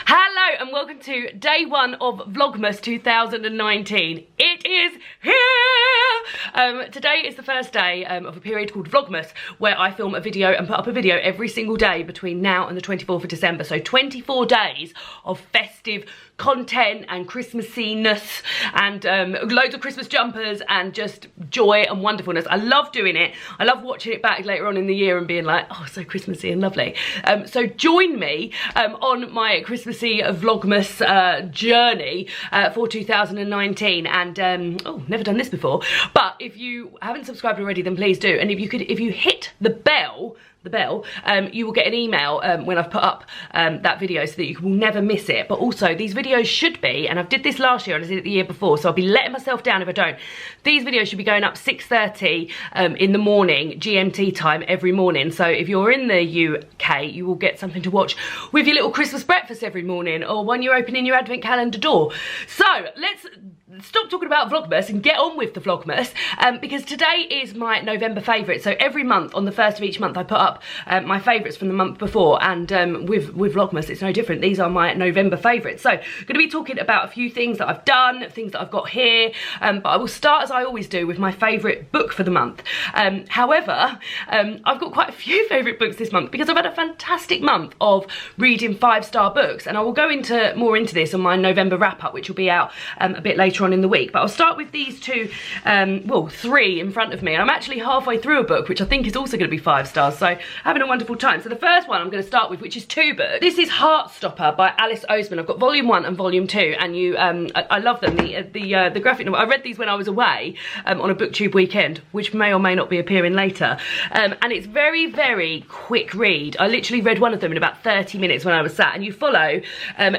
Hello and welcome to day one of Vlogmas 2019. It is here! Today is the first day of a period called Vlogmas, where I film a video and put up a video every single day between now and the 24th of December. So 24 days of festive content and Christmassiness and loads of Christmas jumpers and just joy and wonderfulness. I love doing it. I love watching it back later on in the year and being like, oh, so Christmassy and lovely. So join me on my Christmassy Vlogmas journey for 2019. And oh, never done this before, but if you haven't subscribed already, then please do. And if you hit the bell, you will get an email when I've put up that video, so that you will never miss it. But also, these videos should be, and I did this last year and I did it the year before, so I'll be letting myself down if I don't. These videos should be going up 6:30 in the morning, GMT time, every morning. So if you're in the UK, you will get something to watch with your little Christmas breakfast every morning, or when you're opening your advent calendar door. So let's stop talking about Vlogmas and get on with the Vlogmas, because today is my November favourite. So every month, on the first of each month, I put up my favourites from the month before, and with Vlogmas it's no different. These are my November favourites. So I'm going to be talking about a few things that I've done, things that I've got here, but I will start, as I always do, with my favourite book for the month. However, I've got quite a few favourite books this month because I've had a fantastic month of reading 5-star books, and I will go more into this on my November wrap-up, which will be out a bit later on in the week. But I'll start with these two, well, 3 in front of me, and I'm actually halfway through a book which I think is also going to be 5 stars, so having a wonderful time. So the first one I'm going to start with, which is 2 books. This is Heartstopper by Alice Oseman. I've got Volume 1 and Volume 2, and I love them. The graphic novel, I read these when I was away on a Booktube weekend, which may or may not be appearing later, and it's very, very quick read. I literally read one of them in about 30 minutes when I was sat, and you follow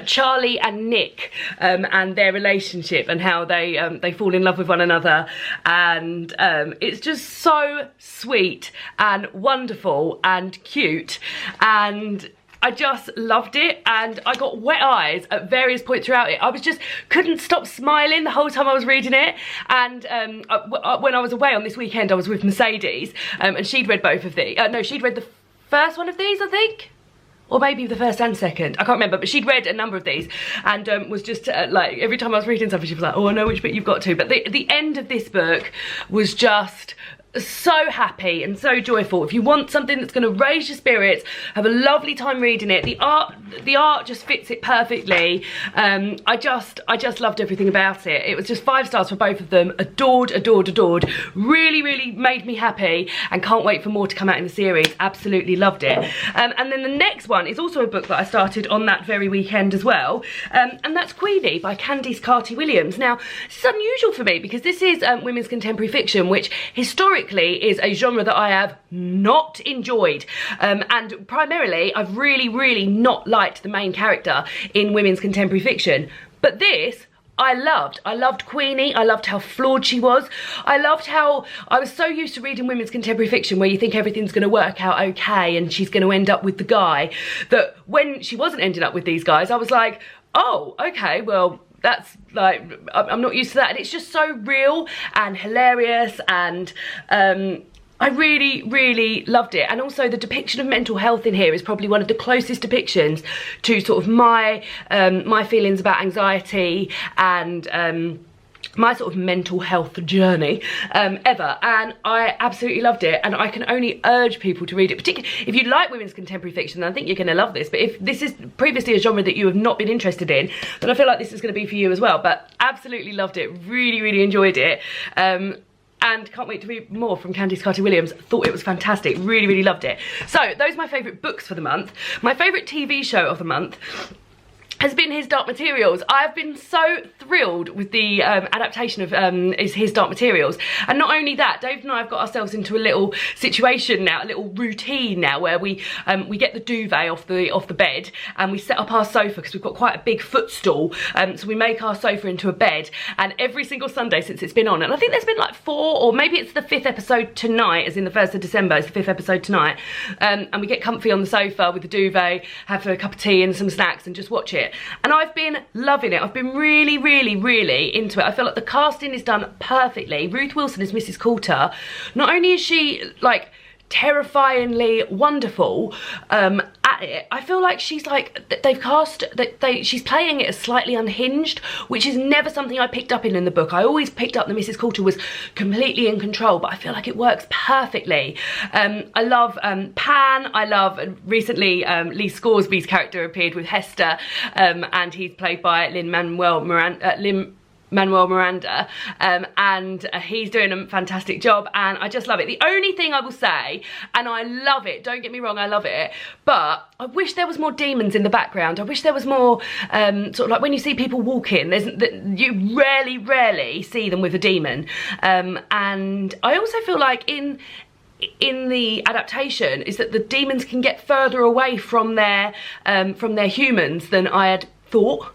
Charlie and Nick and their relationship and how they fall in love with one another, and it's just so sweet and wonderful and cute, and I just loved it, and I got wet eyes at various points throughout it. I couldn't stop smiling the whole time I was reading it. And when I was away on this weekend, I was with Mercedes, and she'd read both of these. No, she'd read the first one of these, I think. Or maybe the first and second, I can't remember, but she'd read a number of these, and was just like, every time I was reading something, she was like, oh, I know which bit you've got to. But the end of this book was just so happy and so joyful. If you want something that's going to raise your spirits, have a lovely time reading it. The art just fits it perfectly. I just loved everything about it. It was just 5 stars for both of them. Adored. Really, really made me happy, and can't wait for more to come out in the series. Absolutely loved it. And then the next one is also a book that I started on that very weekend as well, and that's Queenie by Candice Carty-Williams. Now, this is unusual for me because this is women's contemporary fiction, which historically is a genre that I have not enjoyed, and primarily I've really not liked the main character in women's contemporary fiction. But this I loved. I loved Queenie. I loved how flawed she was. I loved how I was so used to reading women's contemporary fiction where you think everything's going to work out okay and she's going to end up with the guy, that when she wasn't ending up with these guys, I was like, oh, okay, well, that's like, I'm not used to that. And it's just so real and hilarious, and I really loved it. And also the depiction of mental health in here is probably one of the closest depictions to sort of my feelings about anxiety and my sort of mental health journey ever, and I absolutely loved it, and I can only urge people to read it, particularly if you like women's contemporary fiction. Then I think you're going to love this. But if this is previously a genre that you have not been interested in, then I feel like this is going to be for you as well. But absolutely loved it, really enjoyed it, and can't wait to read more from Candice Carty-Williams. Thought it was fantastic, really loved it. So those are my favourite books for the month. My favourite TV show of the month has been His Dark Materials. I've been so thrilled with the adaptation of His Dark Materials. And not only that, Dave and I have got ourselves into a little situation now, a little routine now, where we get the duvet off the bed, and we set up our sofa, because we've got quite a big footstool, so we make our sofa into a bed. And every single Sunday since it's been on, and I think there's been like 4, or maybe it's the 5th episode tonight, as in the 1st of December, it's the 5th episode tonight, and we get comfy on the sofa with the duvet, have a cup of tea and some snacks, and just watch it. And I've been loving it. I've been really into it. I feel like the casting is done perfectly. Ruth Wilson is Mrs. Coulter. Not only is she like terrifyingly wonderful at it. I feel like she's like, they've cast, she's playing it as slightly unhinged, which is never something I picked up in the book. I always picked up that Mrs. Coulter was completely in control, but I feel like it works perfectly. I love Pan. I love, recently Lee Scoresby's character appeared with Hester, and he's played by Lin-Manuel Miranda, and he's doing a fantastic job, and I just love it. The only thing I will say, and I love it, don't get me wrong, I love it, but I wish there was more demons in the background. I wish there was more, sort of like when you see people walking, you rarely see them with a demon, and I also feel like in the adaptation is that the demons can get further away from their humans than I had thought.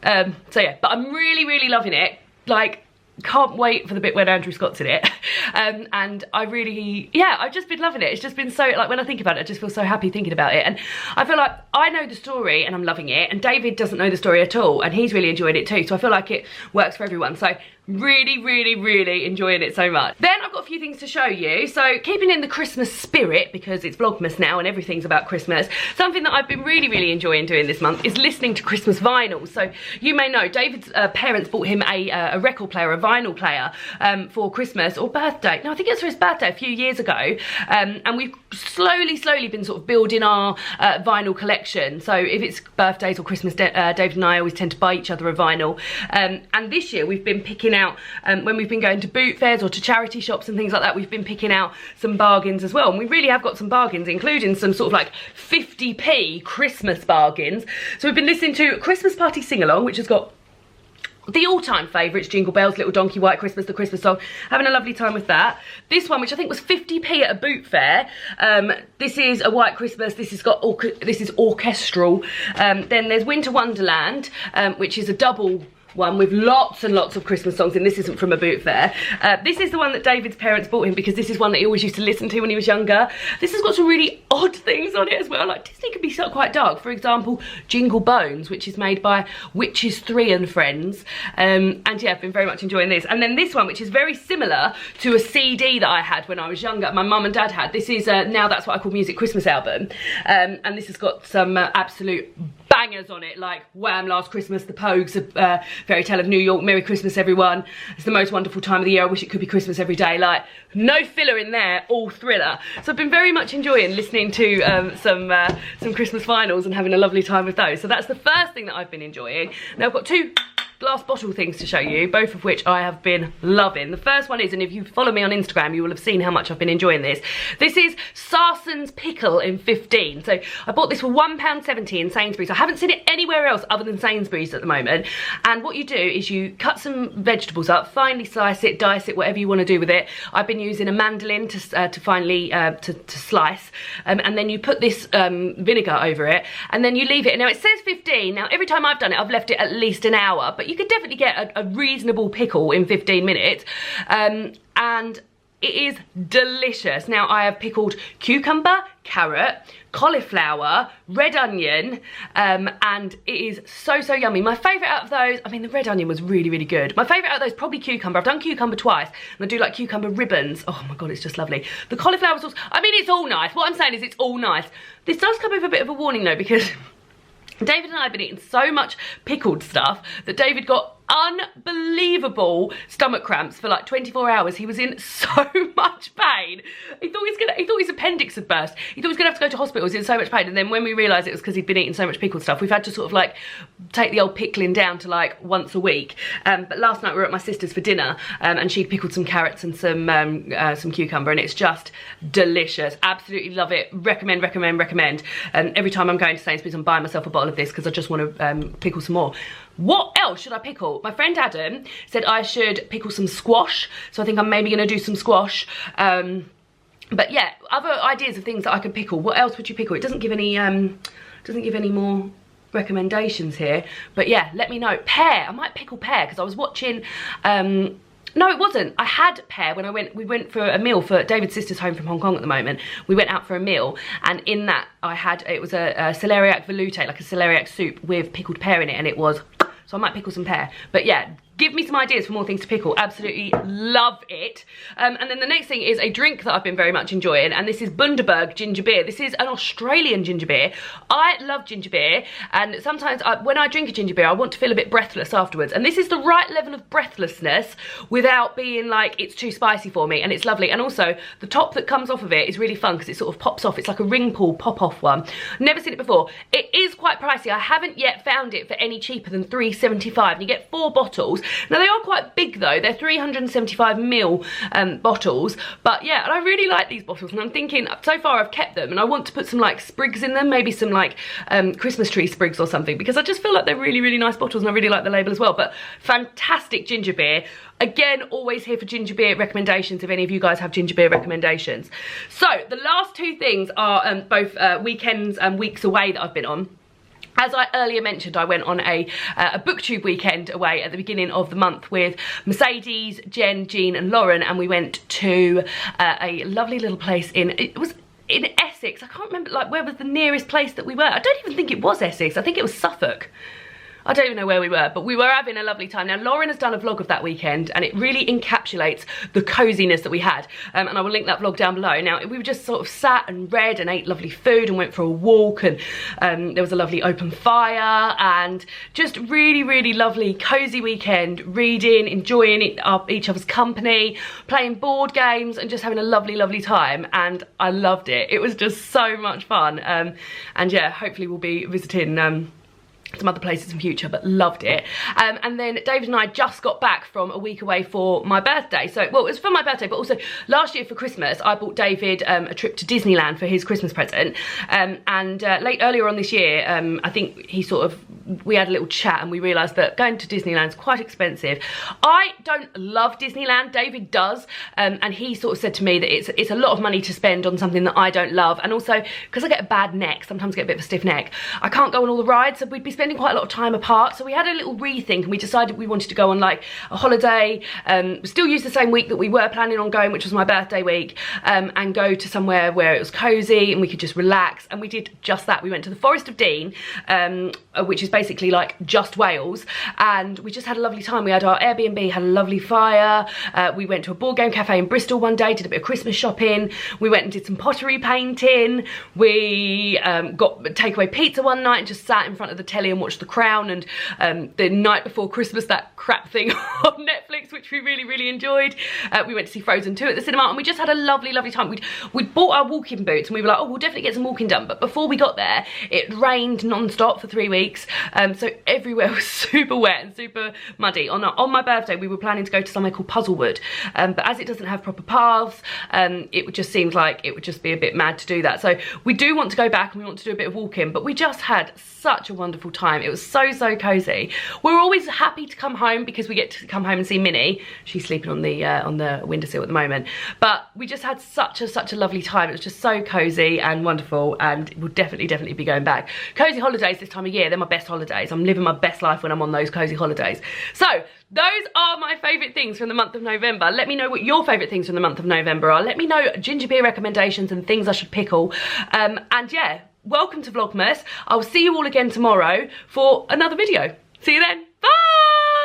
So yeah, but I'm really loving it. Like, can't wait for the bit where Andrew Scott's in it. And I really, yeah, I've just been loving it. It's just been so, like, when I think about it, I just feel so happy thinking about it. And I feel like I know the story and I'm loving it, and David doesn't know the story at all, and he's really enjoyed it too. So I feel like it works for everyone. So really enjoying it so much. Then I've got a few things to show you. So keeping in the Christmas spirit, because it's Vlogmas now and everything's about Christmas, something that I've been really enjoying doing this month is listening to Christmas vinyls. So you may know David's parents bought him a record player, a vinyl player, for Christmas or birthday. No, I think it was for his birthday a few years ago, and we've slowly been sort of building our vinyl collection. So if it's birthdays or Christmas, David and I always tend to buy each other a vinyl, and this year we've been picking out, when we've been going to boot fairs or to charity shops and things like that, we've been picking out some bargains as well, and we really have got some bargains, including some sort of like 50p Christmas bargains. So we've been listening to Christmas Party Sing Along, which has got the all-time favourites, Jingle Bells, Little Donkey, White Christmas, The Christmas Song, having a lovely time with that. This one, which I think was 50p at a boot fair, this is a White Christmas, this is orchestral. Then there's Winter Wonderland, which is a double one with lots and lots of Christmas songs, and this isn't from a boot fair. This is the one that David's parents bought him because this is one that he always used to listen to when he was younger. This has got some really odd things on it as well, like Disney can be so quite dark. For example, Jingle Bones, which is made by Witches 3 and Friends, and yeah, I've been very much enjoying this. And then this one, which is very similar to a CD that I had when I was younger, my mum and dad had. This is Now That's What I Call Music Christmas album, and this has got some absolute bangers on it, like Wham! Last Christmas, The Pogues, Fairy Tale of New York, Merry Christmas Everyone, It's the Most Wonderful Time of the Year, I Wish It Could Be Christmas Every Day. Like, no filler in there, all thriller. So I've been very much enjoying listening to some Christmas vinyls and having a lovely time with those. So that's the first thing that I've been enjoying. Now I've got two glass bottle things to show you, both of which I have been loving. The first one is, and if you follow me on Instagram, you will have seen how much I've been enjoying this. This is Sarsons Pickle in 15. So I bought this for £1.70 in Sainsbury's. I haven't seen it anywhere else other than Sainsbury's at the moment. And what you do is you cut some vegetables up, finely slice it, dice it, whatever you want to do with it. I've been using a mandolin to finely slice, and then you put this vinegar over it, and then you leave it. Now it says 15. Now every time I've done it, I've left it at least an hour, but you could definitely get a reasonable pickle in 15 minutes, and it is delicious. Now I have pickled cucumber, carrot, cauliflower, red onion, and it is so yummy. My favourite out of those, I mean, the red onion was really good. My favourite out of those, probably cucumber. I've done cucumber twice, and I do like cucumber ribbons. Oh my god, it's just lovely. The cauliflower sauce, I mean, it's all nice. What I'm saying is it's all nice. This does come with a bit of a warning though, because David and I have been eating so much pickled stuff that David got unbelievable stomach cramps for like 24 hours. He was in so much pain. He thought his appendix had burst. He thought he was gonna have to go to hospital. He was in so much pain. And then when we realised it was because he'd been eating so much pickled stuff, we've had to sort of like take the old pickling down to like once a week. But last night we were at my sister's for dinner, and she'd pickled some carrots and some cucumber, and it's just delicious. Absolutely love it. Recommend. Every time I'm going to Sainsbury's, I'm buying myself a bottle of this because I just want to pickle some more. What else should I pickle? My friend Adam said I should pickle some squash, so I think I'm maybe going to do some squash. But yeah, other ideas of things that I could pickle. What else would you pickle? It doesn't give any more recommendations here. But yeah, let me know. Pear. I might pickle pear because I was watching. No, it wasn't. I had pear when we went for a meal for David's sister's home from Hong Kong at the moment. We went out for a meal, and in that it was a celeriac velouté, like a celeriac soup with pickled pear in it, and it was, so I might pickle some pear. But yeah, give me some ideas for more things to pickle. Absolutely love it. And then the next thing is a drink that I've been very much enjoying, and this is Bundaberg ginger beer. This is an Australian ginger beer. I love ginger beer, and sometimes when I drink a ginger beer, I want to feel a bit breathless afterwards, and this is the right level of breathlessness without being like it's too spicy for me, and it's lovely. And also the top that comes off of it is really fun because it sort of pops off. It's like a ring pull pop off one. Never seen it before. It is quite pricey. I haven't yet found it for any cheaper than $3.75, and you get 4 bottles. Now they are quite big though, they're 375ml bottles, but yeah, and I really like these bottles, and I'm thinking, so far I've kept them, and I want to put some like sprigs in them, maybe some like Christmas tree sprigs or something, because I just feel like they're really, really nice bottles, and I really like the label as well. But fantastic ginger beer. Again, always here for ginger beer recommendations if any of you guys have ginger beer recommendations. So the last 2 things are both weekends and weeks away that I've been on. As I earlier mentioned, I went on a Booktube weekend away at the beginning of the month with Mercedes, Jen, Jean and Lauren, and we went to a lovely little place it was in Essex. I can't remember like where was the nearest place that we were. I don't even think it was Essex, I think it was Suffolk. I don't even know where we were, but we were having a lovely time. Now, Lauren has done a vlog of that weekend, and it really encapsulates the coziness that we had. And I will link that vlog down below. Now, we were just sort of sat and read and ate lovely food and went for a walk, and there was a lovely open fire, and just really, really lovely, cozy weekend, reading, enjoying each other's company, playing board games, and just having a lovely, lovely time. And I loved it. It was just so much fun. And yeah, hopefully we'll be visiting some other places in future, but loved it. And then David and I just got back from a week away for my birthday. So, well, it was for my birthday, but also last year for Christmas, I bought David a trip to Disneyland for his Christmas present. Earlier on this year, I think we had a little chat and we realised that going to Disneyland is quite expensive. I don't love Disneyland, David does, and he sort of said to me that it's a lot of money to spend on something that I don't love, and also because I get a bad neck, sometimes get a bit of a stiff neck, I can't go on all the rides, so we'd be spending quite a lot of time apart. So we had a little rethink and we decided we wanted to go on like a holiday, still use the same week that we were planning on going, which was my birthday week, and go to somewhere where it was cozy and we could just relax. And we did just that. We went to the Forest of Dean, which is basically like just Wales, and we just had a lovely time. We had our Airbnb, had a lovely fire, we went to a board game cafe in Bristol one day, did a bit of Christmas shopping, we went and did some pottery painting, we got takeaway pizza one night and just sat in front of the telly and watched The Crown, and the night before Christmas, that crap thing on Netflix, which we really, really enjoyed. We went to see Frozen 2 at the cinema, and we just had a lovely, lovely time. We'd bought our walking boots and we were like, oh, we'll definitely get some walking done, but before we got there, it rained non-stop for 3 weeks, so everywhere was super wet and super muddy. On my birthday, we were planning to go to somewhere called Puzzlewood, but as it doesn't have proper paths, it just seemed like it would just be a bit mad to do that. So we do want to go back and we want to do a bit of walking, but we just had such a wonderful time. It was so, so cozy. We're always happy to come home because we get to come home and see Minnie. She's sleeping on the windowsill at the moment, but we just had such a lovely time. It was just so cozy and wonderful, and we'll definitely be going back. Cozy holidays this time of year, they're my best holidays. I'm living my best life when I'm on those cozy holidays. So those are my favourite things from the month of November. Let me know what your favourite things from the month of November are. Let me know ginger beer recommendations and things I should pickle. And yeah, welcome to Vlogmas. I'll see you all again tomorrow for another video. See you then.